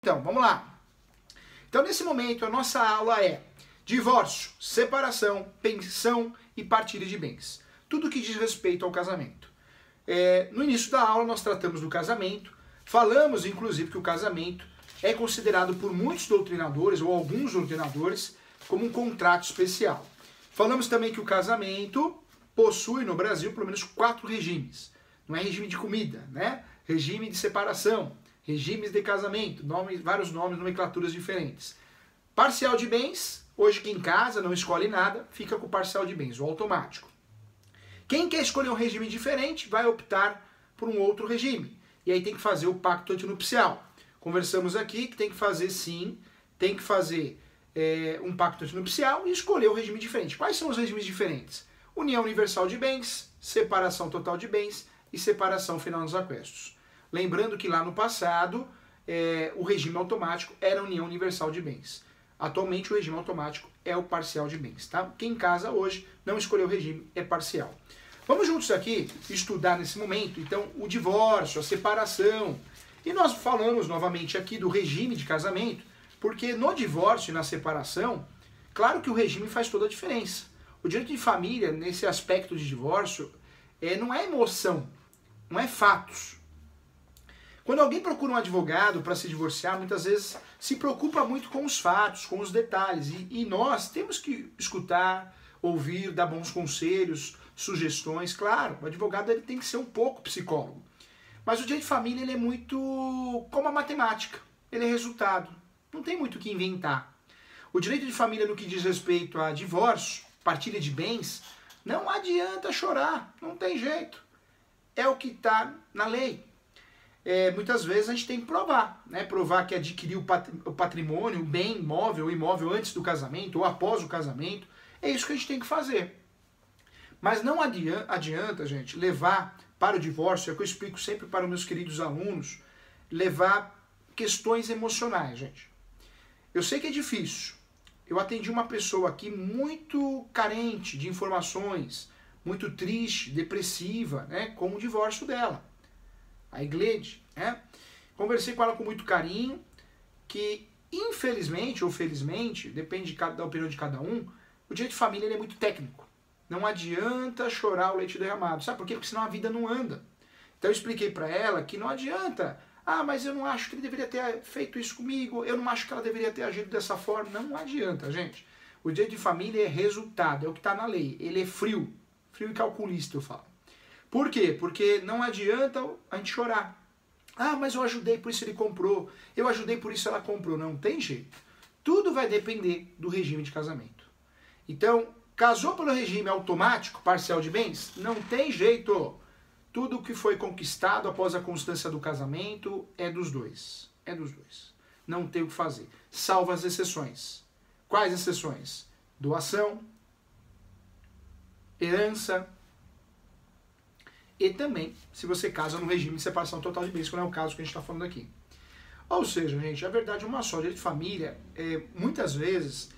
Então, vamos lá. Então, nesse momento, a nossa aula é divórcio, separação, pensão e partilha de bens. Tudo que diz respeito ao casamento. No início da aula, nós tratamos do casamento. Falamos, inclusive, que o casamento é considerado por muitos doutrinadores, ou alguns doutrinadores, como um contrato especial. Falamos também que o casamento possui no Brasil pelo menos 4 regimes. Não é regime de comida, né? Regime de separação, regimes de casamento, vários nomes, nomenclaturas diferentes. Parcial de bens, hoje quem casa não escolhe nada, fica com o parcial de bens, o automático. Quem quer escolher um regime diferente vai optar por um outro regime. E aí tem que fazer o pacto antinupcial. Conversamos aqui que tem que fazer sim, tem que fazer um pacto antinupcial e escolher um regime diferente. Quais são os regimes diferentes? União universal de bens, separação total de bens e separação final dos aquestos. Lembrando que lá no passado, o regime automático era a união universal de bens. Atualmente o regime automático é o parcial de bens, tá? Quem casa hoje não escolheu o regime, é parcial. Vamos juntos aqui estudar nesse momento, então, o divórcio, a separação. E nós falamos novamente aqui do regime de casamento, porque no divórcio e na separação, claro que o regime faz toda a diferença. O direito de família, nesse aspecto de divórcio, não é emoção, não é fatos. Quando alguém procura um advogado para se divorciar, muitas vezes se preocupa muito com os fatos, com os detalhes. E nós temos que escutar, ouvir, dar bons conselhos, sugestões. Claro, o advogado ele tem que ser um pouco psicólogo. Mas o direito de família ele é muito como a matemática. Ele é resultado. Não tem muito o que inventar. O direito de família no que diz respeito a divórcio, partilha de bens, não adianta chorar. Não tem jeito. É o que está na lei. Muitas vezes a gente tem que provar, né? Provar que adquiriu o patrimônio, o bem móvel, o imóvel antes do casamento ou após o casamento. É isso que a gente tem que fazer. Mas não adianta, gente, levar para o divórcio, é o que eu explico sempre para os meus queridos alunos, levar questões emocionais, gente. Eu sei que é difícil. Eu atendi uma pessoa aqui muito carente de informações, muito triste, depressiva, né? Com o divórcio dela. A Iglede, né? Conversei com ela com muito carinho, que infelizmente ou felizmente, depende da opinião de cada um, o direito de família ele é muito técnico. Não adianta chorar o leite derramado. Sabe por quê? Porque senão a vida não anda. Então eu expliquei para ela que não adianta. Ah, mas eu não acho que ele deveria ter feito isso comigo. Eu não acho que ela deveria ter agido dessa forma. Não adianta, gente. O direito de família é resultado, é o que está na lei. Ele é frio. Frio e calculista, eu falo. Por quê? Porque não adianta a gente chorar. Ah, mas eu ajudei, por isso ele comprou. Eu ajudei, por isso ela comprou. Não tem jeito. Tudo vai depender do regime de casamento. Então, casou pelo regime automático, parcial de bens? Não tem jeito. Tudo que foi conquistado após a constância do casamento é dos dois. É dos dois. Não tem o que fazer. Salvo as exceções. Quais exceções? Doação, herança, e também se você casa no regime de separação total de bens, que não é o caso que a gente está falando aqui. Ou seja, gente, a verdade é uma só. O direito de família, muitas vezes,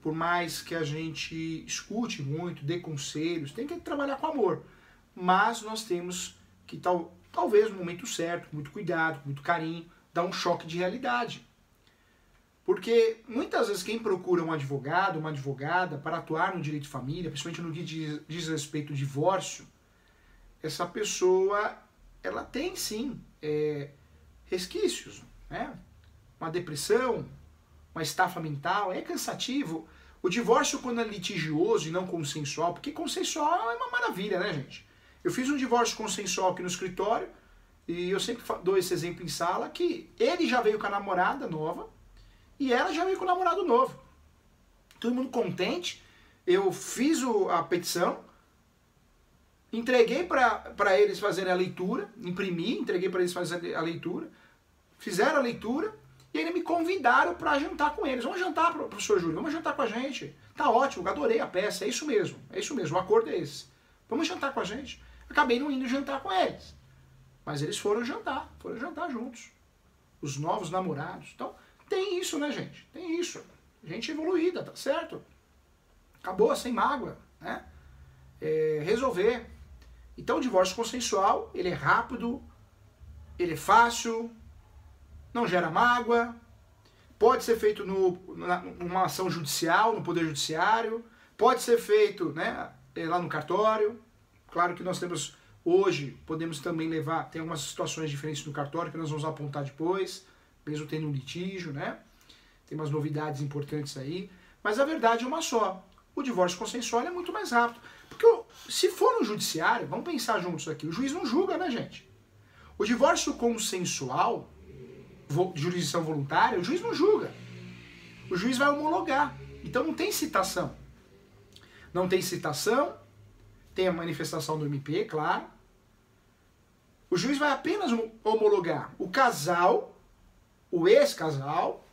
por mais que a gente escute muito, dê conselhos, tem que trabalhar com amor. Mas nós temos que, talvez no momento certo, com muito cuidado, com muito carinho, dar um choque de realidade. Porque muitas vezes quem procura um advogado, uma advogada, para atuar no direito de família, principalmente no que diz respeito ao divórcio, essa pessoa, ela tem sim resquícios, né? Uma depressão, uma estafa mental, é cansativo. O divórcio, quando é litigioso e não consensual, porque consensual é uma maravilha, né, gente? Eu fiz um divórcio consensual aqui no escritório, e eu sempre dou esse exemplo em sala, que ele já veio com a namorada nova, e ela já veio com o namorado novo. Todo mundo contente, eu fiz a petição, entreguei para eles fazerem a leitura, imprimi, entreguei para eles fazerem a leitura, fizeram a leitura, e ainda me convidaram para jantar com eles. Vamos jantar, professor Júlio, vamos jantar com a gente. Tá ótimo, adorei a peça, é isso mesmo, o acordo é esse. Vamos jantar com a gente. Acabei não indo jantar com eles. Mas eles foram jantar juntos. Os novos namorados. Então, tem isso, né, gente? Tem isso. Gente evoluída, tá certo? Acabou, sem mágoa, né? Resolver. Então, o divórcio consensual, ele é rápido, ele é fácil, não gera mágoa, pode ser feito numa ação judicial, no Poder Judiciário, pode ser feito, né, lá no cartório. Claro que nós temos, hoje, podemos também levar, tem algumas situações diferentes no cartório que nós vamos apontar depois, mesmo tendo um litígio, né? Tem umas novidades importantes aí, mas a verdade é uma só. O divórcio consensual é muito mais rápido. Porque se for no judiciário, vamos pensar juntos aqui, o juiz não julga, né, gente? O divórcio consensual, de jurisdição voluntária, o juiz não julga. O juiz vai homologar. Então não tem citação. Não tem citação, tem a manifestação do MP, claro. O juiz vai apenas homologar o casal, o ex-casal,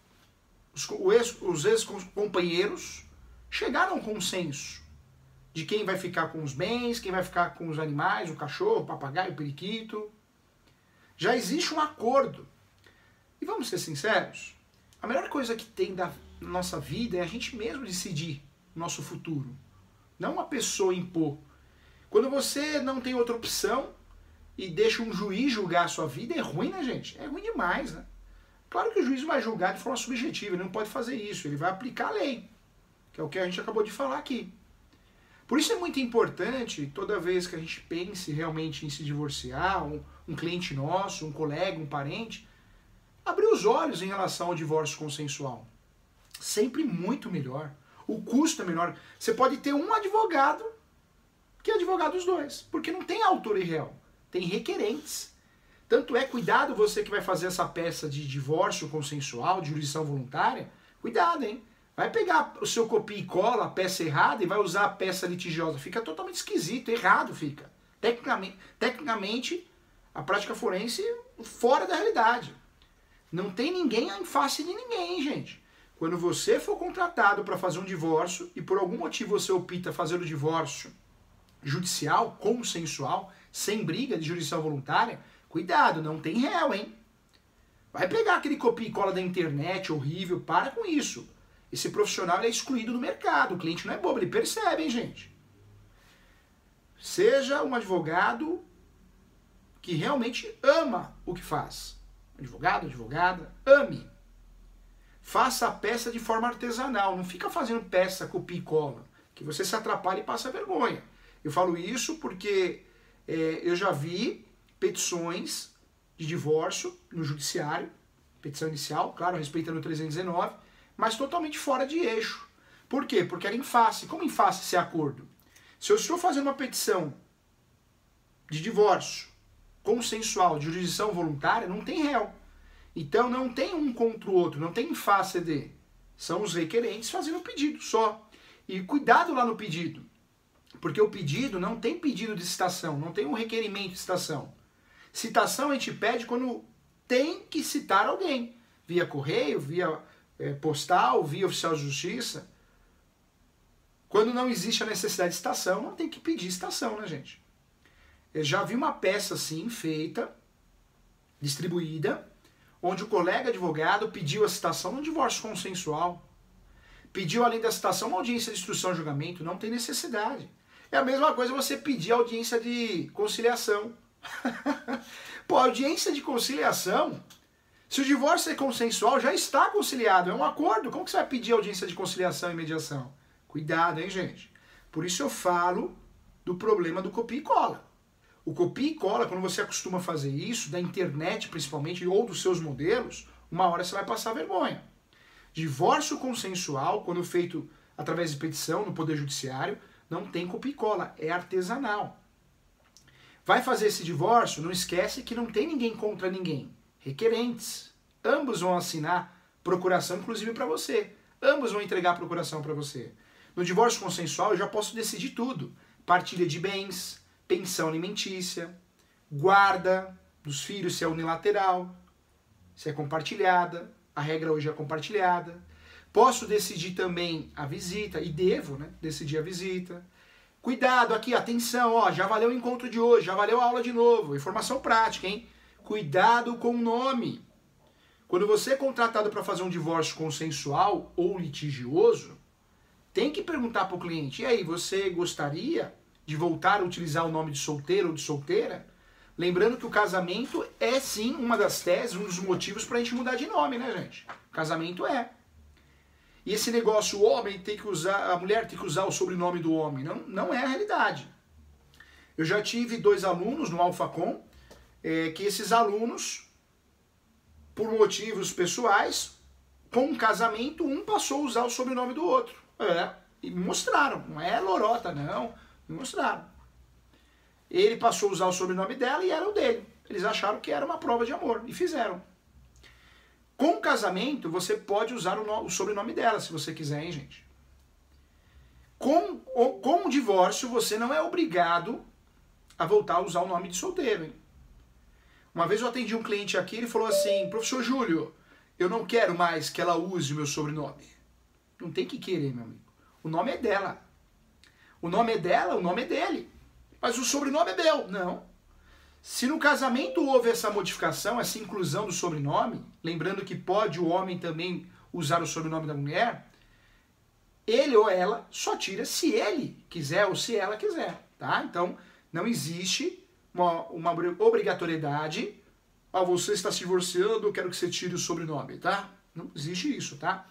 os ex-companheiros chegaram a um consenso de quem vai ficar com os bens, quem vai ficar com os animais, o cachorro, o papagaio, o periquito. Já existe um acordo. E vamos ser sinceros, a melhor coisa que tem da nossa vida é a gente mesmo decidir o nosso futuro. Não uma pessoa impor. Quando você não tem outra opção e deixa um juiz julgar a sua vida, é ruim, né, gente? É ruim demais, né? Claro que o juiz vai julgar de forma subjetiva, ele não pode fazer isso, ele vai aplicar a lei, que é o que a gente acabou de falar aqui. Por isso é muito importante, toda vez que a gente pense realmente em se divorciar, um cliente nosso, um colega, um parente, abrir os olhos em relação ao divórcio consensual. Sempre muito melhor. O custo é menor. Você pode ter um advogado que é advogado dos dois, porque não tem autor e réu, tem requerentes. Tanto é, cuidado você que vai fazer essa peça de divórcio consensual, de jurisdição voluntária, cuidado, hein? Vai pegar o seu copia e cola, a peça errada, e vai usar a peça litigiosa. Fica totalmente esquisito, errado fica. Tecnicamente, a prática forense fora da realidade. Não tem ninguém em face de ninguém, gente. Quando você for contratado para fazer um divórcio, e por algum motivo você opta fazer o divórcio judicial, consensual, sem briga de jurisdição voluntária, cuidado, não tem réu, hein? Vai pegar aquele copia e cola da internet horrível, para com isso. Esse profissional é excluído do mercado, o cliente não é bobo, ele percebe, hein, gente? Seja um advogado que realmente ama o que faz. Advogado, advogada, ame. Faça a peça de forma artesanal, não fica fazendo peça, copia e cola, que você se atrapalha e passa vergonha. Eu falo isso porque eu já vi petições de divórcio no judiciário, petição inicial, claro, respeitando o 319, mas totalmente fora de eixo. Por quê? Porque era em face. Como em face esse acordo? Se eu estou fazendo uma petição de divórcio consensual, de jurisdição voluntária, não tem réu. Então não tem um contra o outro, não tem em face de. São os requerentes fazendo o pedido só. E cuidado lá no pedido, porque o pedido não tem pedido de citação, não tem um requerimento de citação. Citação a gente pede quando tem que citar alguém, via correio, via postal, via oficial de justiça. Quando não existe a necessidade de citação, não tem que pedir citação, né, gente? Eu já vi uma peça assim, feita, distribuída, onde o colega advogado pediu a citação num divórcio consensual. Pediu, além da citação, uma audiência de instrução e julgamento. Não tem necessidade. É a mesma coisa você pedir audiência de conciliação. Pô, audiência de conciliação, se o divórcio é consensual, já está conciliado, é um acordo. Como que você vai pedir audiência de conciliação e mediação? Cuidado, hein, gente? Por isso eu falo do problema do copia e cola. O copia e cola, quando você acostuma fazer isso, da internet principalmente, ou dos seus modelos, uma hora você vai passar vergonha. Divórcio consensual, quando feito através de petição no Poder Judiciário, não tem copia e cola, é artesanal. Vai fazer esse divórcio, não esquece que não tem ninguém contra ninguém. Requerentes. Ambos vão assinar procuração, inclusive para você. Ambos vão entregar a procuração para você. No divórcio consensual, eu já posso decidir tudo. Partilha de bens, pensão alimentícia, guarda dos filhos, se é unilateral, se é compartilhada. A regra hoje é compartilhada. Posso decidir também a visita, e devo, né, decidir a visita. Cuidado aqui, atenção, ó, já valeu o encontro de hoje, já valeu a aula de novo. Informação prática, hein? Cuidado com o nome. Quando você é contratado para fazer um divórcio consensual ou litigioso, tem que perguntar para o cliente, e aí, você gostaria de voltar a utilizar o nome de solteiro ou de solteira? Lembrando que o casamento é sim uma das teses, um dos motivos para a gente mudar de nome, né, gente? O casamento é. E esse negócio, o homem tem que usar, a mulher tem que usar o sobrenome do homem, não é a realidade. Eu já tive 2 alunos no AlphaCon, que esses alunos, por motivos pessoais, com um casamento, um passou a usar o sobrenome do outro. E me mostraram, não é lorota, não, me mostraram. Ele passou a usar o sobrenome dela e era o dele. Eles acharam que era uma prova de amor e fizeram. Com o casamento, você pode usar o sobrenome dela, se você quiser, hein, gente? Com o divórcio, você não é obrigado a voltar a usar o nome de solteiro, hein? Uma vez eu atendi um cliente aqui, ele falou assim, professor Júlio, eu não quero mais que ela use o meu sobrenome. Não tem que querer, meu amigo. O nome é dela. O nome é dela, o nome é dele. Mas o sobrenome é meu. Não. Se no casamento houve essa modificação, essa inclusão do sobrenome, lembrando que pode o homem também usar o sobrenome da mulher, ele ou ela só tira se ele quiser ou se ela quiser, tá? Então, não existe uma obrigatoriedade, você está se divorciando, eu quero que você tire o sobrenome, tá? Não existe isso, tá?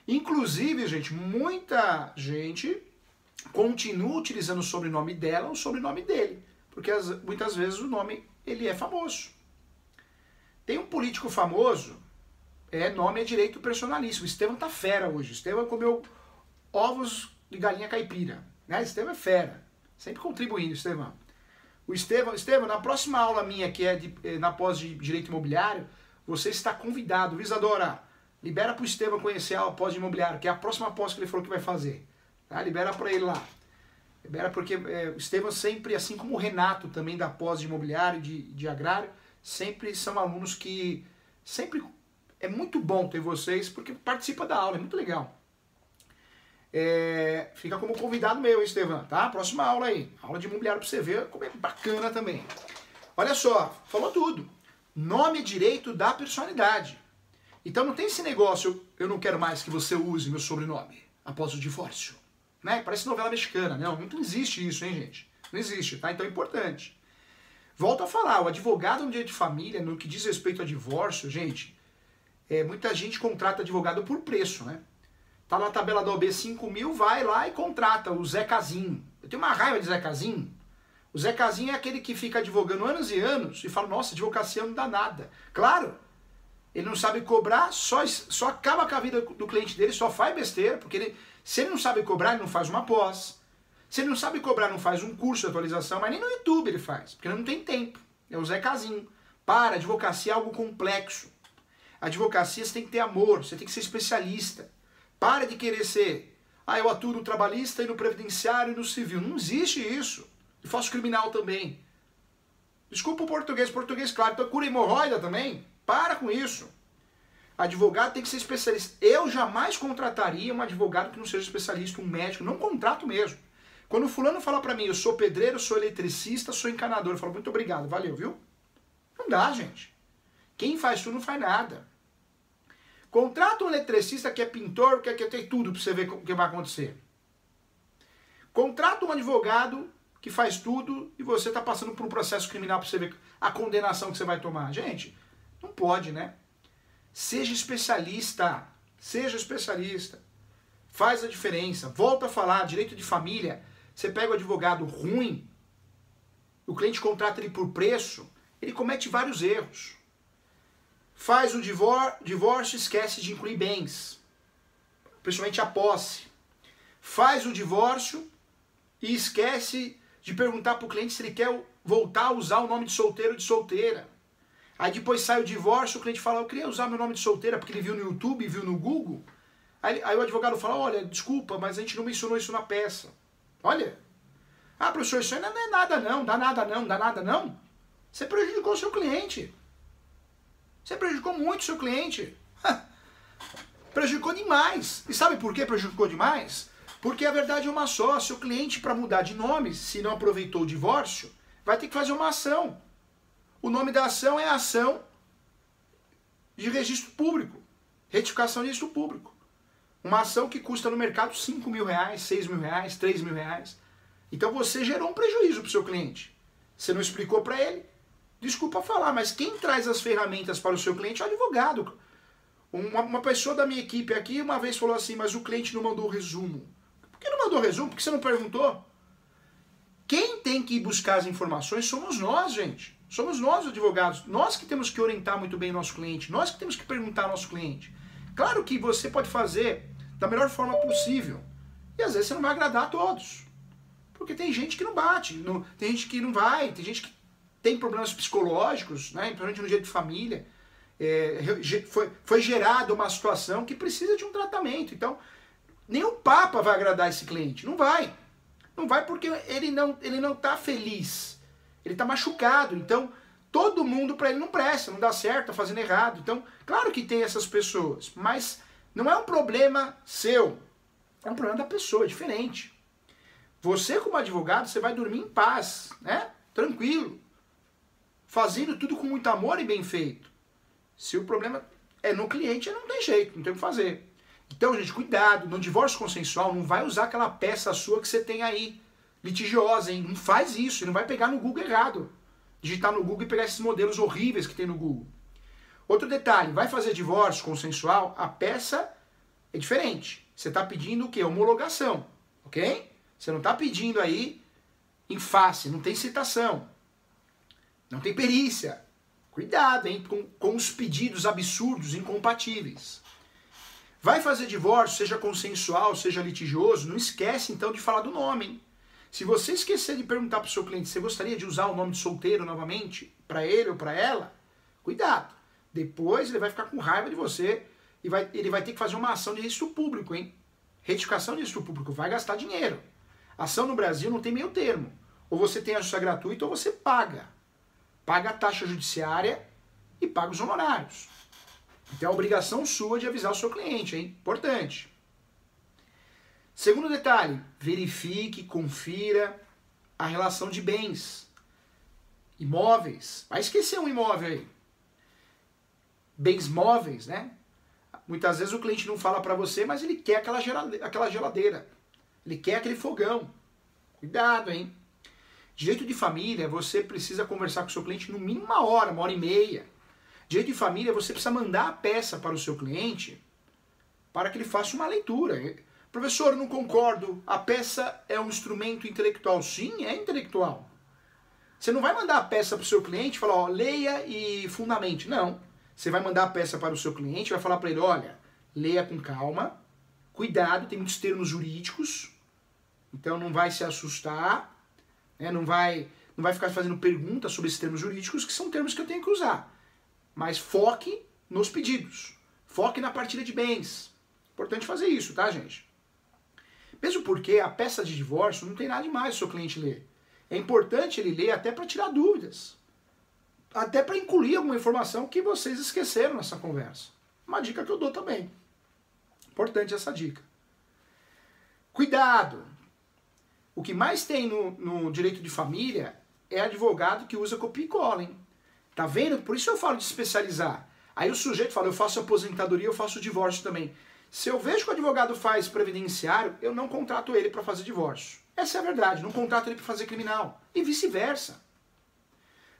Inclusive, gente, muita gente continua utilizando o sobrenome dela ou o sobrenome dele, porque muitas vezes o nome ele é famoso. Tem um político famoso, nome é direito personalíssimo. O Estevão tá fera hoje. O Estevão comeu ovos de galinha caipira, né? Estevão é fera, sempre contribuindo, Estevão. Estevão, na próxima aula minha, que é na pós de direito imobiliário, você está convidado. Isadora, libera pro Estevão conhecer a pós de imobiliário, que é a próxima pós que ele falou que vai fazer. Tá? Libera para ele lá. Libera porque o Estevão sempre, assim como o Renato também da pós de imobiliário, de agrário, sempre são alunos que sempre é muito bom ter vocês, porque participa da aula, é muito legal. Fica como convidado meu, Estevão, tá? Próxima aula aí. Aula de imobiliário para você ver como é bacana também. Olha só, falou tudo. Nome é direito da personalidade. Então não tem esse negócio, eu não quero mais que você use meu sobrenome após o divórcio. Né? Parece novela mexicana. Não existe isso, hein, gente? Não existe, tá? Então é importante. Volto a falar, o advogado no direito de família, no que diz respeito a divórcio, gente, muita gente contrata advogado por preço, né? Tá na tabela da OB 5 mil, vai lá e contrata o Zé Casinho. Eu tenho uma raiva de Zé Casinho. O Zé Casinho é aquele que fica advogando anos e anos e fala, nossa, advocacia não dá nada. Claro, ele não sabe cobrar, só acaba com a vida do cliente dele, só faz besteira, porque se ele não sabe cobrar, ele não faz uma pós. Se ele não sabe cobrar, não faz um curso de atualização, mas nem no YouTube ele faz, porque ele não tem tempo. É o Zé Casinho. Para, advocacia é algo complexo. A advocacia você tem que ter amor, você tem que ser especialista. Para de querer ser, eu atuo no trabalhista e no previdenciário e no civil. Não existe isso. Eu faço criminal também. Desculpa o português, claro. Então cura hemorroida também. Para com isso. Advogado tem que ser especialista. Eu jamais contrataria um advogado que não seja especialista, um médico. Não contrato mesmo. Quando o fulano fala pra mim, eu sou pedreiro, sou eletricista, sou encanador, eu falo, muito obrigado, valeu, viu? Não dá, gente. Quem faz tudo não faz nada. Contrata um eletricista que é pintor, que tem tudo pra você ver o que vai acontecer. Contrata um advogado que faz tudo e você tá passando por um processo criminal pra você ver a condenação que você vai tomar. Gente, não pode, né? Seja especialista. Seja especialista. Faz a diferença. Volta a falar, direito de família. Você pega o advogado ruim, o cliente contrata ele por preço, ele comete vários erros. Faz o divórcio, esquece de incluir bens, principalmente a posse. Faz o divórcio e esquece de perguntar para o cliente se ele quer voltar a usar o nome de solteiro ou de solteira. Aí depois sai o divórcio, o cliente fala, eu queria usar meu nome de solteira porque ele viu no YouTube, viu no Google. Aí o advogado fala, olha, desculpa, mas a gente não mencionou isso na peça. Olha, professor, isso aí não é nada não, dá nada não. Você prejudicou o seu cliente. Você prejudicou muito o seu cliente. Prejudicou demais. E sabe por que prejudicou demais? Porque a verdade é uma só. Seu cliente, para mudar de nome, se não aproveitou o divórcio, vai ter que fazer uma ação. O nome da ação é a ação de registro público. Retificação de registro público. Uma ação que custa no mercado 5 mil reais, 6 mil reais, 3 mil reais. Então você gerou um prejuízo para o seu cliente. Você não explicou para ele. Desculpa falar, mas quem traz as ferramentas para o seu cliente é o advogado. Uma pessoa da minha equipe aqui uma vez falou assim, mas o cliente não mandou o resumo. Por que não mandou o resumo? Por que você não perguntou? Quem tem que ir buscar as informações somos nós, gente. Somos nós, advogados. Nós que temos que orientar muito bem o nosso cliente. Nós que temos que perguntar ao nosso cliente. Claro que você pode fazer da melhor forma possível. E às vezes você não vai agradar a todos. Porque tem gente que não bate, tem gente que não vai, tem gente que tem problemas psicológicos, né? Principalmente no jeito de família. Foi gerada uma situação que precisa de um tratamento. Então, nem o Papa vai agradar esse cliente. Não vai. Não vai porque ele não está feliz. Ele está machucado. Então, todo mundo para ele não presta, não dá certo, está fazendo errado. Então, claro que tem essas pessoas, mas não é um problema seu. É um problema da pessoa, é diferente. Você, como advogado, você vai dormir em paz, né? Tranquilo. Fazendo tudo com muito amor e bem feito. Se o problema é no cliente, não tem jeito, não tem o que fazer. Então, gente, cuidado. No divórcio consensual, não vai usar aquela peça sua que você tem aí, litigiosa, hein? Não faz isso. Não vai pegar no Google errado. Digitar no Google e pegar esses modelos horríveis que tem no Google. Outro detalhe, vai fazer divórcio consensual, a peça é diferente. Você está pedindo o quê? Homologação, ok? Você não está pedindo aí em face, não tem citação, não tem perícia. Cuidado, hein, com os pedidos absurdos, incompatíveis. Vai fazer divórcio, seja consensual, seja litigioso, não esquece então de falar do nome, hein? Se você esquecer de perguntar para o seu cliente se você gostaria de usar o nome de solteiro novamente, para ele ou para ela, cuidado. Depois ele vai ficar com raiva de você e ele vai ter que fazer uma ação de registro público, hein? Retificação de registro público, vai gastar dinheiro. Ação no Brasil não tem meio termo. Ou você tem a justiça gratuita ou você paga. Paga a taxa judiciária e paga os honorários. Então é obrigação sua de avisar o seu cliente, hein? Importante. Segundo detalhe, verifique, confira a relação de bens. Imóveis. Vai esquecer um imóvel aí. Bens móveis, né? Muitas vezes o cliente não fala para você, mas ele quer aquela geladeira. Ele quer aquele fogão. Cuidado, hein? Direito de família, você precisa conversar com o seu cliente no mínimo uma hora e meia. Direito de família, você precisa mandar a peça para o seu cliente para que ele faça uma leitura. Professor, eu não concordo. A peça é um instrumento intelectual. Sim, é intelectual. Você não vai mandar a peça para o seu cliente e falar, ó, leia e fundamente. Não. Você vai mandar a peça para o seu cliente e vai falar para ele, olha, leia com calma, cuidado, tem muitos termos jurídicos, então não vai se assustar, né? Não vai ficar fazendo perguntas sobre esses termos jurídicos, que são termos que eu tenho que usar. Mas foque nos pedidos, foque na partilha de bens. Importante fazer isso, tá, gente? Mesmo porque a peça de divórcio não tem nada demais o seu cliente ler. É importante ele ler até para tirar dúvidas. Até para incluir alguma informação que vocês esqueceram nessa conversa. Uma dica que eu dou também. Importante essa dica. Cuidado! O que mais tem no direito de família é advogado que usa copia e cola, hein? Tá vendo? Por isso eu falo de especializar. Aí o sujeito fala, eu faço aposentadoria, eu faço divórcio também. Se eu vejo que o advogado faz previdenciário, eu não contrato ele para fazer divórcio. Essa é a verdade, não contrato ele para fazer criminal. E vice-versa.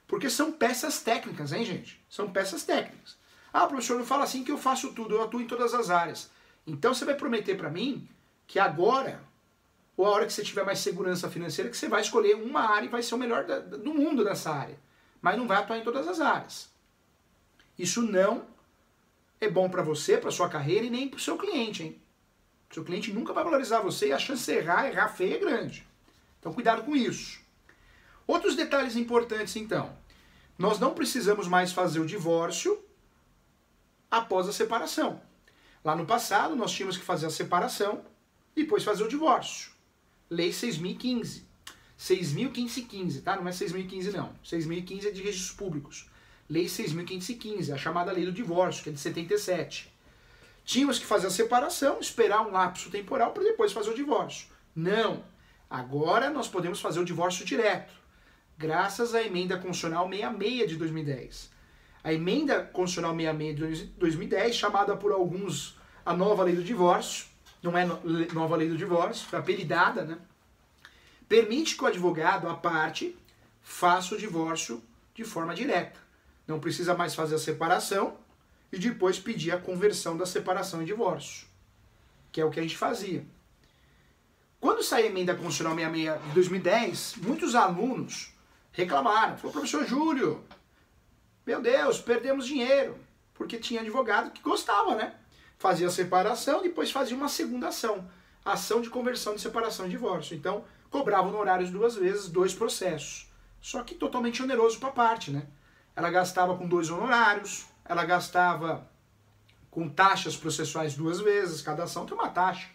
Porque são peças técnicas, hein, gente? São peças técnicas. Ah, professor, não fala assim que eu faço tudo, eu atuo em todas as áreas. Então você vai prometer para mim que agora, ou a hora que você tiver mais segurança financeira, que você vai escolher uma área e vai ser o melhor do mundo nessa área. Mas não vai atuar em todas as áreas. Isso não é bom para você, para sua carreira e nem para o seu cliente, hein? O seu cliente nunca vai valorizar você e a chance de errar feio é grande. Então cuidado com isso. Outros detalhes importantes, então. Nós não precisamos mais fazer o divórcio após a separação. Lá no passado, nós tínhamos que fazer a separação e depois fazer o divórcio. Lei 6.015. 6.515, tá? Não é 6.015, não. 6.015 é de registros públicos. Lei 6.515, a chamada lei do divórcio, que é de 77. Tínhamos que fazer a separação, esperar um lapso temporal para depois fazer o divórcio. Não. Agora nós podemos fazer o divórcio direto, graças à Emenda Constitucional 66 de 2010. A Emenda Constitucional 66 de 2010, chamada por alguns a nova lei do divórcio, não é nova lei do divórcio, foi apelidada, né? Permite que o advogado, à parte, faça o divórcio de forma direta. Não precisa mais fazer a separação e depois pedir a conversão da separação em divórcio, que é o que a gente fazia. Quando saiu a emenda constitucional 66 de 2010, muitos alunos reclamaram. Falou, professor Júlio, meu Deus, perdemos dinheiro. Porque tinha advogado que gostava, né? Fazia a separação, depois fazia uma segunda ação. Ação de conversão de separação e divórcio. Então, cobrava honorários 2 vezes, 2 processos. Só que totalmente oneroso para a parte, né? Ela gastava com 2 honorários, ela gastava com taxas processuais 2 vezes, cada ação tem uma taxa,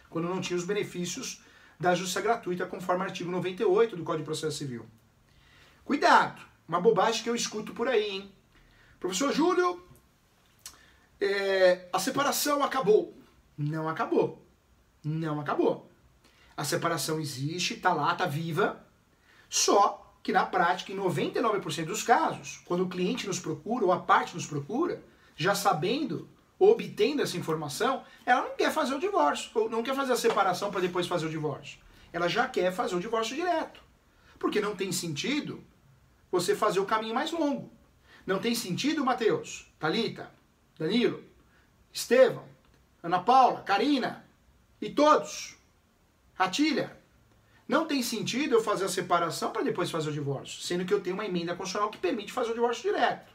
quando não tinha os benefícios da justiça gratuita, conforme o artigo 98 do Código de Processo Civil. Cuidado, uma bobagem que eu escuto por aí, hein? Professor Júlio, a separação acabou. Não acabou. Não acabou. A separação existe, está lá, está viva, só que na prática, em 99% dos casos, quando o cliente nos procura ou a parte nos procura, já sabendo ou obtendo essa informação, ela não quer fazer o divórcio, ou não quer fazer a separação para depois fazer o divórcio. Ela já quer fazer o divórcio direto. Porque não tem sentido você fazer o caminho mais longo. Não tem sentido, Matheus, Thalita, Danilo, Estevão, Ana Paula, Karina e todos, Ratilha, não tem sentido eu fazer a separação para depois fazer o divórcio, sendo que eu tenho uma emenda constitucional que permite fazer o divórcio direto.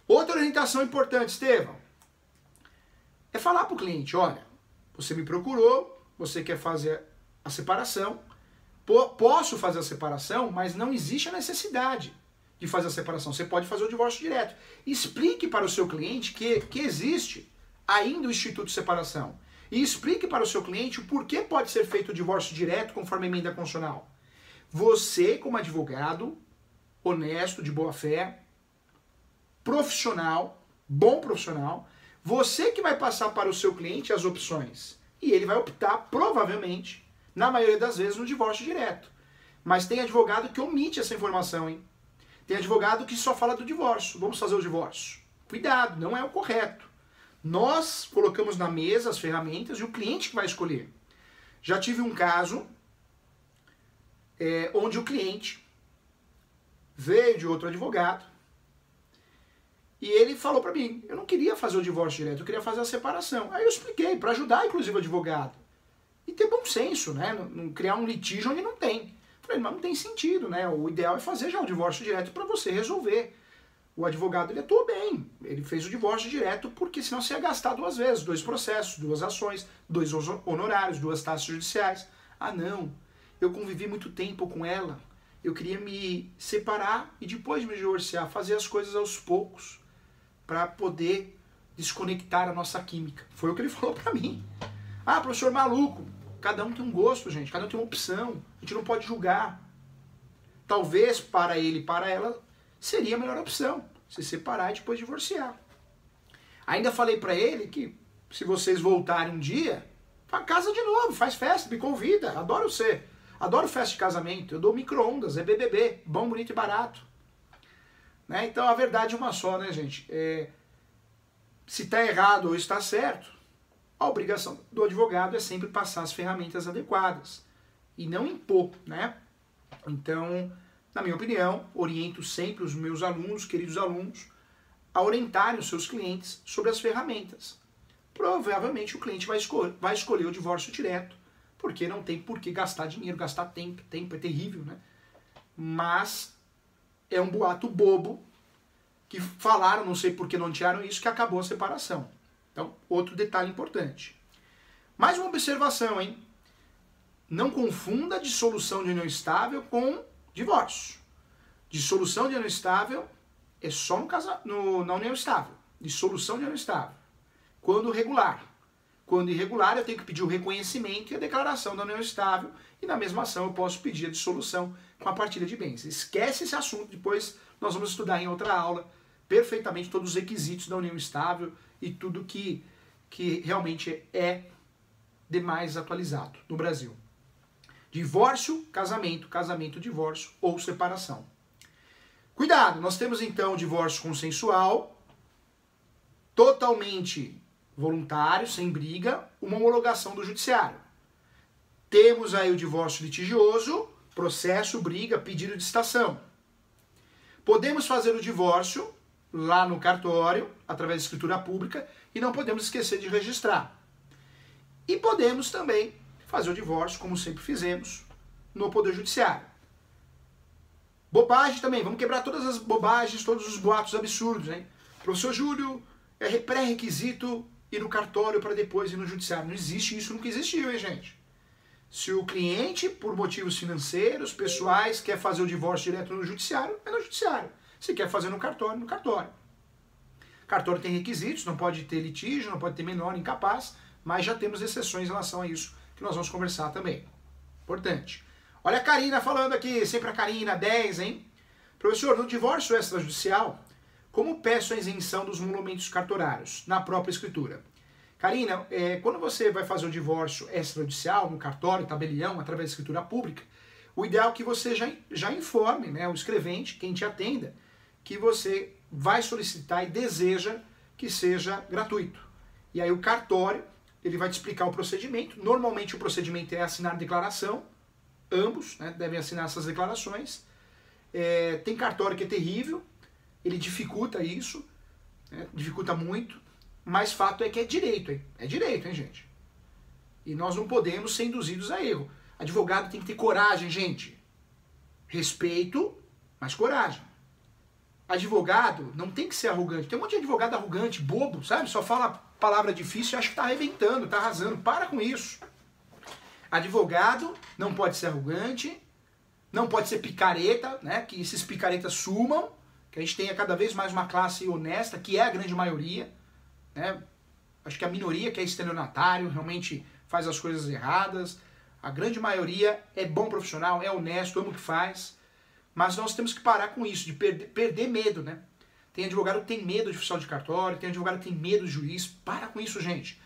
Outra orientação importante, Estevão, é falar para o cliente, olha, você me procurou, você quer fazer a separação, posso fazer a separação, mas não existe a necessidade de fazer a separação, você pode fazer o divórcio direto. Explique para o seu cliente que existe ainda o Instituto de Separação. E explique para o seu cliente o porquê pode ser feito o divórcio direto conforme a emenda constitucional. Você, como advogado, honesto, de boa fé, profissional, bom profissional, você que vai passar para o seu cliente as opções. E ele vai optar, provavelmente, na maioria das vezes, no divórcio direto. Mas tem advogado que omite essa informação, hein? Tem advogado que só fala do divórcio. Vamos fazer o divórcio. Cuidado, não é o correto. Nós colocamos na mesa as ferramentas e o cliente que vai escolher. Já tive um caso onde o cliente veio de outro advogado e ele falou para mim, eu não queria fazer o divórcio direto, eu queria fazer a separação. Aí eu expliquei, para ajudar inclusive o advogado. E ter bom senso, né? Não criar um litígio onde não tem. Falei, mas não tem sentido, né? O ideal é fazer já o divórcio direto para você resolver. O advogado, ele atuou bem, ele fez o divórcio direto porque senão você ia gastar 2 vezes, 2 processos, 2 ações, 2 honorários, 2 taxas judiciais. Ah não, eu convivi muito tempo com ela, eu queria me separar e depois me divorciar, fazer as coisas aos poucos para poder desconectar a nossa química. Foi o que ele falou para mim. Ah, professor maluco, cada um tem um gosto, gente, cada um tem uma opção, a gente não pode julgar. Talvez para ele e para ela seria a melhor opção, se separar e depois divorciar. Ainda falei para ele que se vocês voltarem um dia, casa de novo, faz festa, me convida, adoro você. Adoro festa de casamento, eu dou micro-ondas, é BBB, bom, bonito e barato. Né? Então a verdade é uma só, né, gente? Se está errado ou está certo, a obrigação do advogado é sempre passar as ferramentas adequadas e não impor, né? Então, na minha opinião, oriento sempre os meus alunos, queridos alunos, a orientarem os seus clientes sobre as ferramentas. Provavelmente o cliente vai escolher o divórcio direto, porque não tem por que gastar dinheiro, gastar tempo. Tempo é terrível, né? Mas é um boato bobo que falaram, não sei por que não tiraram isso, que acabou a separação. Então, outro detalhe importante. Mais uma observação, hein? Não confunda dissolução de união estável com divórcio. Dissolução de união estável é só na união estável. Dissolução de união estável. Quando regular. Quando irregular, eu tenho que pedir o reconhecimento e a declaração da união estável. E na mesma ação eu posso pedir a dissolução com a partilha de bens. Esquece esse assunto, depois nós vamos estudar em outra aula perfeitamente todos os requisitos da união estável e tudo que realmente é demais atualizado no Brasil. Divórcio, casamento, casamento, divórcio ou separação. Cuidado, nós temos então o divórcio consensual, totalmente voluntário, sem briga, uma homologação do judiciário. Temos aí o divórcio litigioso, processo, briga, pedido de estação. Podemos fazer o divórcio lá no cartório, através de escritura pública, e não podemos esquecer de registrar. E podemos também fazer o divórcio, como sempre fizemos, no Poder Judiciário. Bobagem também, vamos quebrar todas as bobagens, todos os boatos absurdos, hein? Professor Júlio, é pré-requisito ir no cartório para depois ir no judiciário. Não existe isso, nunca existiu, hein, gente? Se o cliente, por motivos financeiros, pessoais, quer fazer o divórcio direto no judiciário, é no judiciário. Se quer fazer no cartório, no cartório. Cartório tem requisitos, não pode ter litígio, não pode ter menor, incapaz, mas já temos exceções em relação a isso, que nós vamos conversar também. Importante. Olha a Karina falando aqui, sempre a Karina, 10, hein? Professor, no divórcio extrajudicial, como peço a isenção dos monumentos cartorários na própria escritura? Karina, quando você vai fazer o divórcio extrajudicial, no cartório, tabelião, através da escritura pública, o ideal é que você já informe, né, o escrevente, quem te atenda, que você vai solicitar e deseja que seja gratuito. E aí o cartório, ele vai te explicar o procedimento. Normalmente o procedimento é assinar declaração, ambos, né, devem assinar essas declarações. Tem cartório que é terrível, ele dificulta isso, né, dificulta muito, mas fato é que é direito, hein? É direito, hein, gente? E nós não podemos ser induzidos a erro. Advogado tem que ter coragem, gente. Respeito, mas coragem. Advogado não tem que ser arrogante. Tem um monte de advogado arrogante, bobo, sabe? Só fala palavra difícil e acha que tá arrebentando, tá arrasando. Para com isso. Advogado não pode ser arrogante, não pode ser picareta, né? Que esses picaretas sumam, que a gente tenha cada vez mais uma classe honesta, que é a grande maioria, né? Acho que a minoria que é estelionatário, realmente faz as coisas erradas. A grande maioria é bom profissional, é honesto, ama o que faz. Mas nós temos que parar com isso, de perder medo, né? Tem advogado que tem medo de oficial de cartório, tem advogado que tem medo de juiz. Para com isso, gente.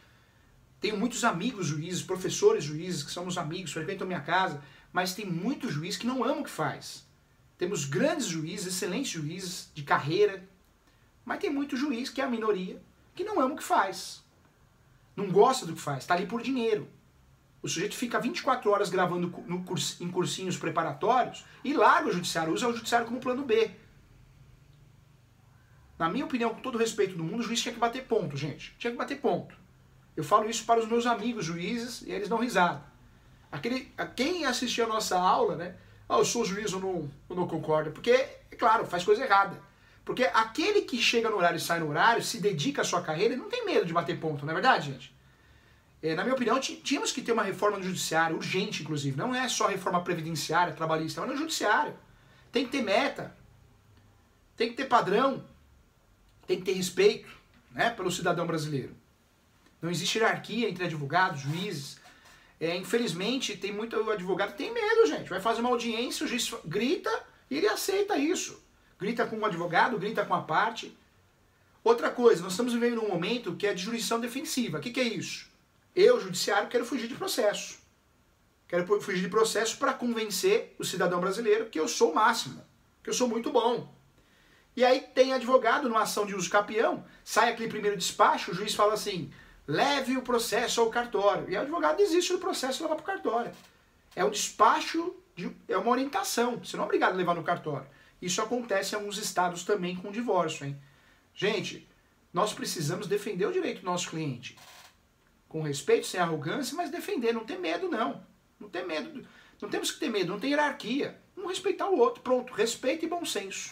Tenho muitos amigos juízes, professores juízes, que somos amigos, frequentam minha casa, mas tem muito juiz que não ama o que faz. Temos grandes juízes, excelentes juízes de carreira, mas tem muito juiz, que é a minoria, que não ama o que faz. Não gosta do que faz, está ali por dinheiro. O sujeito fica 24 horas gravando em cursinhos preparatórios e larga o judiciário, usa o judiciário como plano B. Na minha opinião, com todo o respeito do mundo, o juiz tinha que bater ponto, gente. Tinha que bater ponto. Eu falo isso para os meus amigos juízes e eles dão risada. Quem assistiu a nossa aula, né? Eu sou juiz, eu não concordo. Porque, é claro, faz coisa errada. Porque aquele que chega no horário e sai no horário, se dedica à sua carreira, ele não tem medo de bater ponto, não é verdade, gente? Na minha opinião, tínhamos que ter uma reforma no judiciário, urgente, inclusive. Não é só reforma previdenciária, trabalhista, mas no judiciário. Tem que ter meta, tem que ter padrão, tem que ter respeito, né, pelo cidadão brasileiro. Não existe hierarquia entre advogados, juízes. Infelizmente, tem muito advogado que tem medo, gente. Vai fazer uma audiência, o juiz grita e ele aceita isso. Grita com o advogado, grita com a parte. Outra coisa, nós estamos vivendo um momento que é de jurisdição defensiva. O que é isso? Eu, judiciário, quero fugir de processo. Quero fugir de processo para convencer o cidadão brasileiro que eu sou o máximo, que eu sou muito bom. E aí tem advogado numa ação de uso capião, sai aquele primeiro despacho, o juiz fala assim, leve o processo ao cartório. E o advogado desiste do processo e leva para o cartório. É um despacho, é uma orientação, você não é obrigado a levar no cartório. Isso acontece em alguns estados também com o divórcio, hein? Gente, nós precisamos defender o direito do nosso cliente. Com respeito, sem arrogância, mas defender, não ter medo não. Não ter medo, não temos que ter medo, não tem hierarquia. Um respeitar o outro, pronto, respeito e bom senso.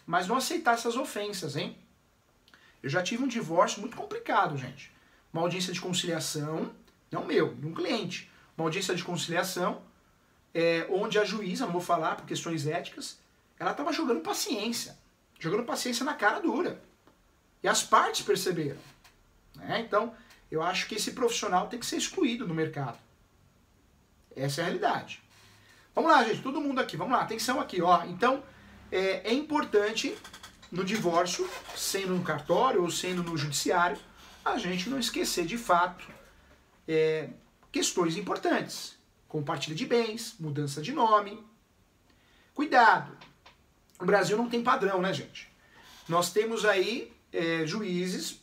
Mas não aceitar essas ofensas, hein? Eu já tive um divórcio muito complicado, gente. Uma audiência de conciliação, não meu, de um cliente. Uma audiência de conciliação, onde a juíza, não vou falar por questões éticas, ela estava jogando paciência na cara dura. E as partes perceberam. Né? Então, eu acho que esse profissional tem que ser excluído do mercado. Essa é a realidade. Vamos lá, gente, todo mundo aqui, vamos lá, atenção aqui, ó. Então, é importante no divórcio, sendo no cartório ou sendo no judiciário, a gente não esquecer de fato questões importantes. Compartilha de bens, mudança de nome. Cuidado, o Brasil não tem padrão, né, gente? Nós temos aí juízes,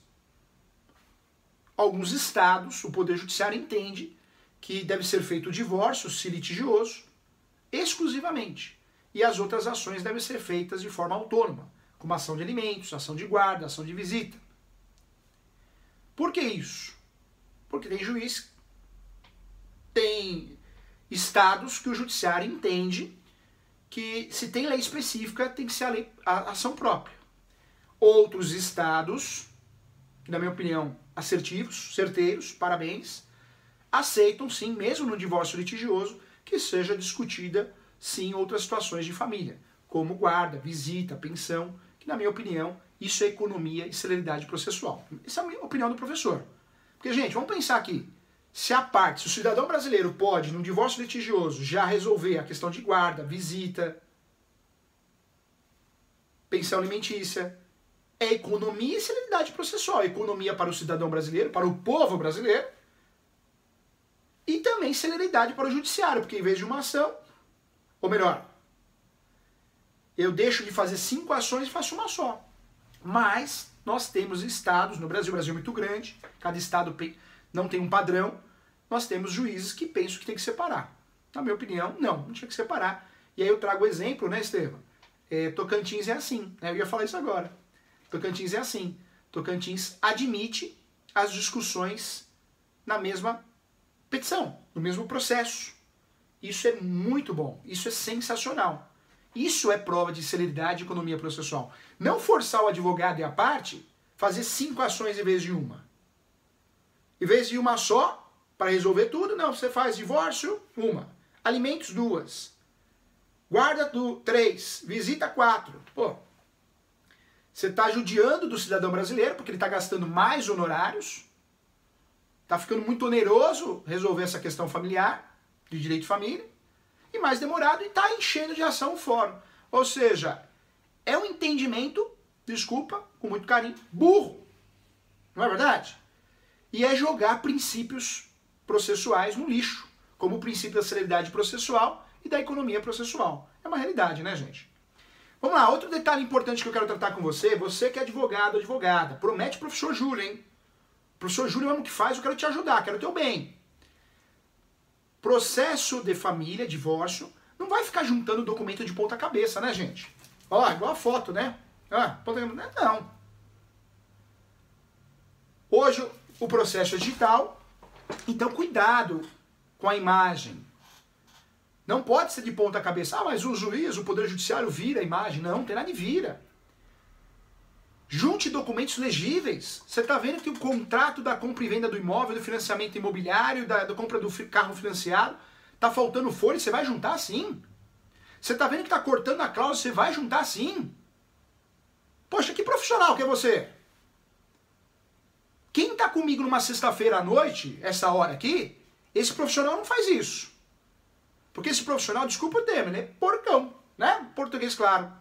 alguns estados, o Poder Judiciário entende que deve ser feito o divórcio, se litigioso, exclusivamente. e as outras ações devem ser feitas de forma autônoma, como ação de alimentos, ação de guarda, ação de visita. Por que isso? Porque tem juiz, tem estados que o judiciário entende que se tem lei específica tem que ser a ação própria. Outros estados, na minha opinião, assertivos, certeiros, parabéns, aceitam sim, mesmo no divórcio litigioso, que seja discutida sim outras situações de família, como guarda, visita, pensão, que na minha opinião isso é economia e celeridade processual. Essa é a minha opinião do professor. Porque, gente, vamos pensar aqui, se o cidadão brasileiro pode, num divórcio litigioso, já resolver a questão de guarda, visita, pensão alimentícia, é economia e celeridade processual. Economia para o cidadão brasileiro, para o povo brasileiro, e também celeridade para o judiciário, porque em vez de uma ação, ou melhor, eu deixo de fazer 5 ações e faço uma só. Mas nós temos estados, no Brasil, o Brasil é muito grande, cada estado não tem um padrão, nós temos juízes que pensam que tem que separar. Na minha opinião, não tinha que separar. E aí eu trago o exemplo, né, Estevam? Tocantins é assim, né? Eu ia falar isso agora. Tocantins é assim. Tocantins admite as discussões na mesma petição, no mesmo processo. Isso é muito bom, isso é sensacional. Isso é prova de celeridade e economia processual. Não forçar o advogado e a parte fazer 5 ações em vez de uma. Em vez de uma só, para resolver tudo, não, você faz divórcio, 1. Alimentos, 2. Guarda, 3. Visita, 4. Pô, você está judiando do cidadão brasileiro, porque ele está gastando mais honorários, está ficando muito oneroso resolver essa questão familiar, de direito de família, e mais demorado, e está enchendo de ação o fórum. Ou seja, é um entendimento, desculpa, com muito carinho, burro. Não é verdade? E é jogar princípios processuais no lixo, como o princípio da celeridade processual e da economia processual. É uma realidade, né, gente? Vamos lá, outro detalhe importante que eu quero tratar com você que é advogado, advogada, promete professor Júlio, hein? Professor Júlio, eu amo o que faz, eu quero te ajudar, quero o teu bem. Processo de família, divórcio, não vai ficar juntando documento de ponta cabeça, né, gente? Ó, igual a foto, né? Não. Hoje o processo é digital, então cuidado com a imagem. Não pode ser de ponta cabeça. Mas o juiz, o poder judiciário vira a imagem. Não tem nada de vira. Junte documentos legíveis. Você está vendo que o contrato da compra e venda do imóvel, do financiamento imobiliário, da compra do carro financiado, está faltando folha, você vai juntar sim. Você está vendo que está cortando a cláusula, você vai juntar sim. Poxa, que profissional que é você? Quem está comigo numa sexta-feira à noite, essa hora aqui, esse profissional não faz isso. Porque esse profissional, desculpa o termo, né? Porcão, né? Português claro.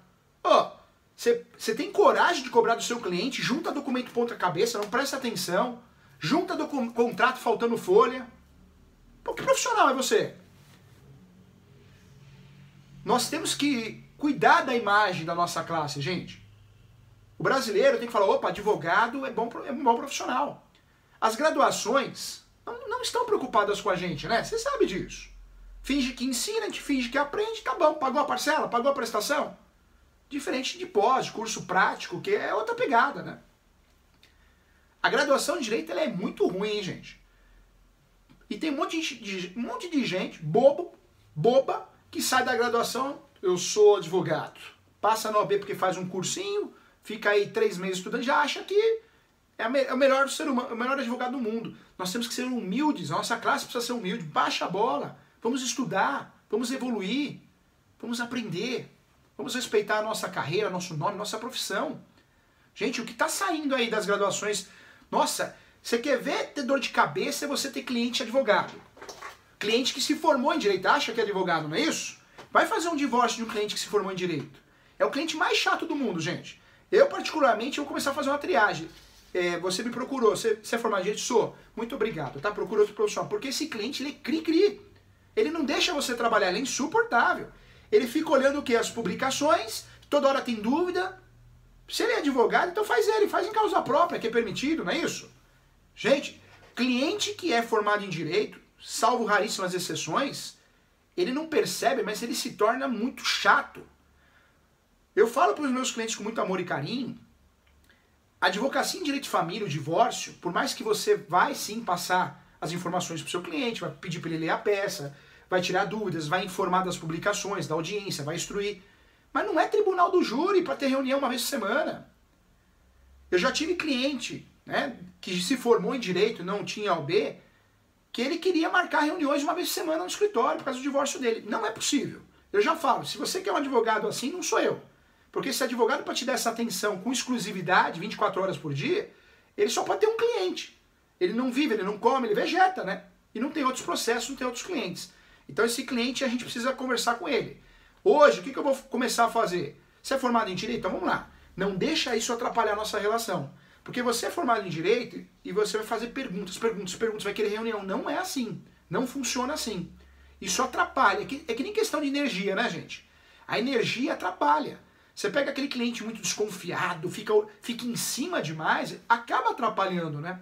Ó, você tem coragem de cobrar do seu cliente, junta documento ponta cabeça, não presta atenção, junta contrato faltando folha. Pô, que profissional é você? Nós temos que cuidar da imagem da nossa classe, gente. O brasileiro tem que falar, opa, advogado é um bom profissional. As graduações não estão preocupadas com a gente, né? Você sabe disso. Finge que ensina, a gente finge que aprende, tá bom, pagou a parcela, pagou a prestação. Diferente de pós, de curso prático, que é outra pegada, né? A graduação de Direito ela é muito ruim, hein, gente? E tem um monte de gente, boba, que sai da graduação, eu sou advogado. Passa na OAB porque faz um cursinho, fica aí 3 meses estudando, já acha que é o melhor ser humano, o melhor advogado do mundo. Nós temos que ser humildes, a nossa classe precisa ser humilde, baixa a bola, vamos estudar, vamos evoluir, vamos aprender. Vamos respeitar a nossa carreira, nosso nome, nossa profissão. Gente, o que está saindo aí das graduações... Nossa, você quer ver ter dor de cabeça é você ter cliente advogado. Cliente que se formou em Direito, acha que é advogado, não é isso? Vai fazer um divórcio de um cliente que se formou em Direito. É o cliente mais chato do mundo, gente. Eu, particularmente, vou começar a fazer uma triagem. Você me procurou, você é formado em Direito? Sou. Muito obrigado, tá? Procura outro profissional. Porque esse cliente, ele é cri-cri. Ele não deixa você trabalhar, ele é insuportável. Ele fica olhando o que? As publicações, toda hora tem dúvida. Se ele é advogado, então faz em causa própria, que é permitido, não é isso? Gente, cliente que é formado em Direito, salvo raríssimas exceções, ele não percebe, mas ele se torna muito chato. Eu falo para os meus clientes com muito amor e carinho, a advocacia em direito de família, o divórcio, por mais que você vai sim passar as informações para o seu cliente, vai pedir para ele ler a peça, vai tirar dúvidas, vai informar das publicações, da audiência, vai instruir, mas não é tribunal do júri para ter reunião uma vez por semana. Eu já tive cliente, né, que se formou em direito, não tinha OAB, que ele queria marcar reuniões uma vez por semana no escritório por causa do divórcio dele. Não é possível. Eu já falo, se você quer um advogado assim, não sou eu. Porque esse advogado, para te dar essa atenção com exclusividade, 24 horas por dia, ele só pode ter um cliente. Ele não vive, ele não come, ele vegeta, né? E não tem outros processos, não tem outros clientes. Então esse cliente a gente precisa conversar com ele. Hoje, o que eu vou começar a fazer? Você é formado em direito? Então vamos lá. Não deixa isso atrapalhar a nossa relação. Porque você é formado em direito e você vai fazer perguntas, vai querer reunião. Não é assim. Não funciona assim. Isso atrapalha. É que nem questão de energia, né, gente? A energia atrapalha. Você pega aquele cliente muito desconfiado, fica em cima demais, acaba atrapalhando, né?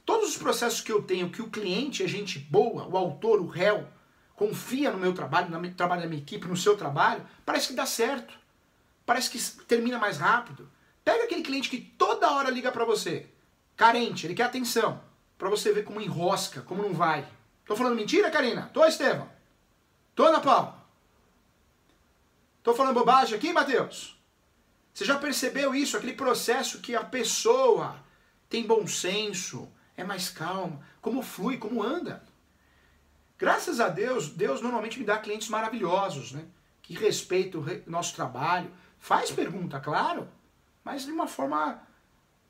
Todos os processos que eu tenho, que o cliente é gente boa, o autor, o réu, confia no meu trabalho, no trabalho da minha equipe, no seu trabalho, parece que dá certo. Parece que termina mais rápido. Pega aquele cliente que toda hora liga pra você, carente, ele quer atenção, pra você ver como enrosca, como não vai. Tô falando mentira, Karina? Tô, Estevão? Tô, Ana Paula? Tô falando bobagem aqui, Matheus? Você já percebeu isso? Aquele processo que a pessoa tem bom senso, é mais calma, como flui, como anda. Graças a Deus, Deus normalmente me dá clientes maravilhosos, né? Que respeitam o nosso trabalho. Faz pergunta, claro, mas de uma forma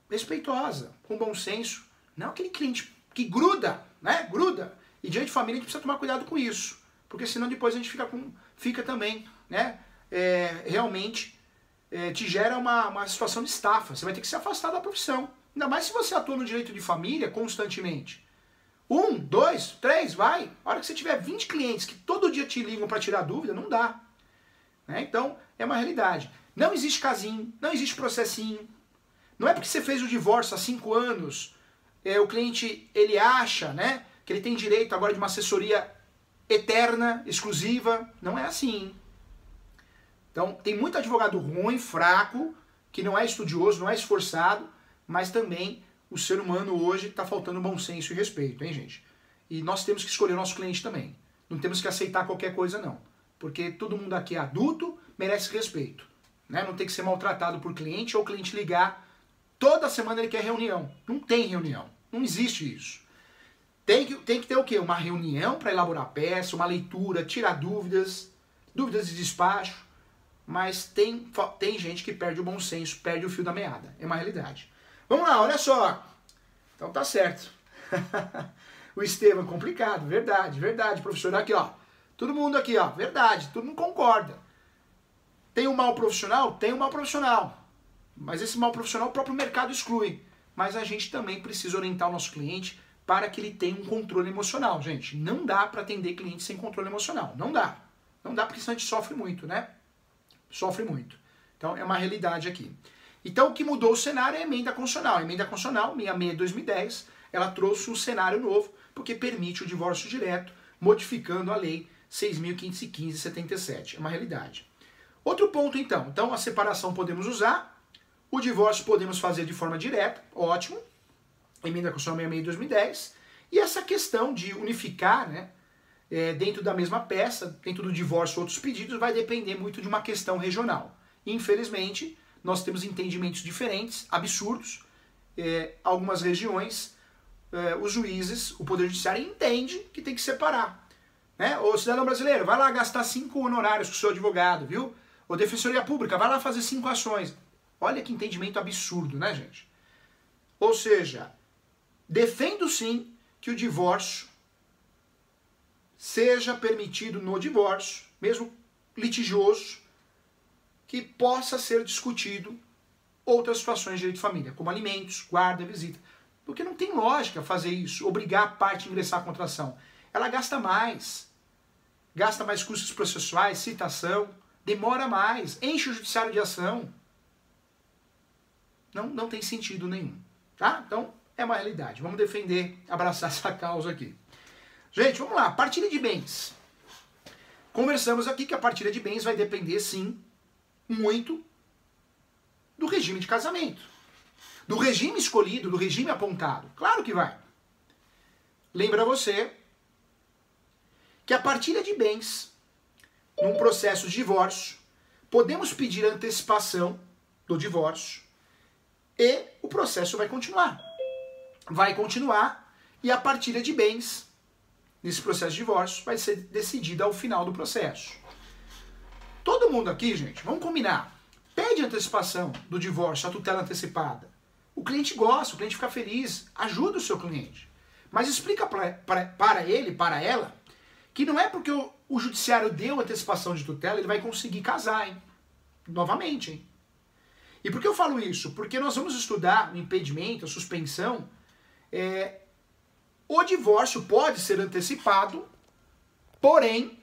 respeitosa, com bom senso. Não aquele cliente que gruda, né? Gruda. E diante de família a gente precisa tomar cuidado com isso. Porque senão depois a gente fica também, né? Realmente te gera uma situação de estafa. Você vai ter que se afastar da profissão. Ainda mais se você atua no direito de família constantemente. 1, 2, 3, vai. A hora que você tiver 20 clientes que todo dia te ligam para tirar dúvida, não dá. Né? Então, é uma realidade. Não existe casinho, não existe processinho. Não é porque você fez o divórcio há 5 anos, o cliente ele acha, né, que ele tem direito agora de uma assessoria eterna, exclusiva. Não é assim. Então, tem muito advogado ruim, fraco, que não é estudioso, não é esforçado, mas também o ser humano hoje está faltando bom senso e respeito, hein, gente? E nós temos que escolher o nosso cliente também. Não temos que aceitar qualquer coisa, não. Porque todo mundo aqui é adulto, merece respeito. Né? Não tem que ser maltratado por cliente ou o cliente ligar. Toda semana ele quer reunião. Não tem reunião. Não existe isso. Tem que ter o quê? Uma reunião para elaborar a peça, uma leitura, tirar dúvidas de despacho. Mas tem gente que perde o bom senso, perde o fio da meada. É uma realidade. Vamos lá, olha só. Então tá certo. O Estevão, complicado, verdade, professor. Aqui, ó. Todo mundo aqui, ó, verdade, todo mundo concorda. Tem um mau profissional? Tem um mau profissional. Mas esse mau profissional o próprio mercado exclui. Mas a gente também precisa orientar o nosso cliente para que ele tenha um controle emocional, gente. Não dá para atender cliente sem controle emocional. Não dá. Não dá porque senão a gente sofre muito, né? Sofre muito. Então é uma realidade aqui. Então o que mudou o cenário é a emenda constitucional. A emenda constitucional 66/2010, ela trouxe um cenário novo, porque permite o divórcio direto, modificando a lei 6.515/77. É uma realidade. Outro ponto então. Então a separação podemos usar, o divórcio podemos fazer de forma direta, ótimo. Emenda constitucional 66/2010. E essa questão de unificar, né? Dentro da mesma peça, dentro do divórcio, outros pedidos, vai depender muito de uma questão regional. Infelizmente, nós temos entendimentos diferentes, absurdos. Algumas regiões, os juízes, o Poder Judiciário entende que tem que separar. Né? O cidadão brasileiro, vai lá gastar 5 honorários com o seu advogado, viu? Ou Defensoria Pública, vai lá fazer 5 ações. Olha que entendimento absurdo, né, gente? Ou seja, defendo sim que o divórcio seja permitido no divórcio, mesmo litigioso, que possa ser discutido outras situações de direito de família, como alimentos, guarda, visita. Porque não tem lógica fazer isso, obrigar a parte a ingressar com a ação. Ela gasta mais custos processuais, citação, demora mais, enche o judiciário de ação. Não tem sentido nenhum. Tá? Então, é uma realidade. Vamos defender, abraçar essa causa aqui. Gente, vamos lá, partilha de bens. Conversamos aqui que a partilha de bens vai depender, sim, muito do regime de casamento. Do regime escolhido, do regime apontado. Claro que vai. Lembra você que a partilha de bens, num processo de divórcio, podemos pedir antecipação do divórcio e o processo vai continuar. Vai continuar e a partilha de bens nesse processo de divórcio vai ser decidida ao final do processo. Todo mundo aqui, gente, vamos combinar, pede antecipação do divórcio, a tutela antecipada. O cliente gosta, o cliente fica feliz, ajuda o seu cliente. Mas explica para ele, para ela, que não é porque o judiciário deu antecipação de tutela, ele vai conseguir casar, hein? Novamente, hein? E por que eu falo isso? Porque nós vamos estudar o impedimento, a suspensão. O divórcio pode ser antecipado, porém,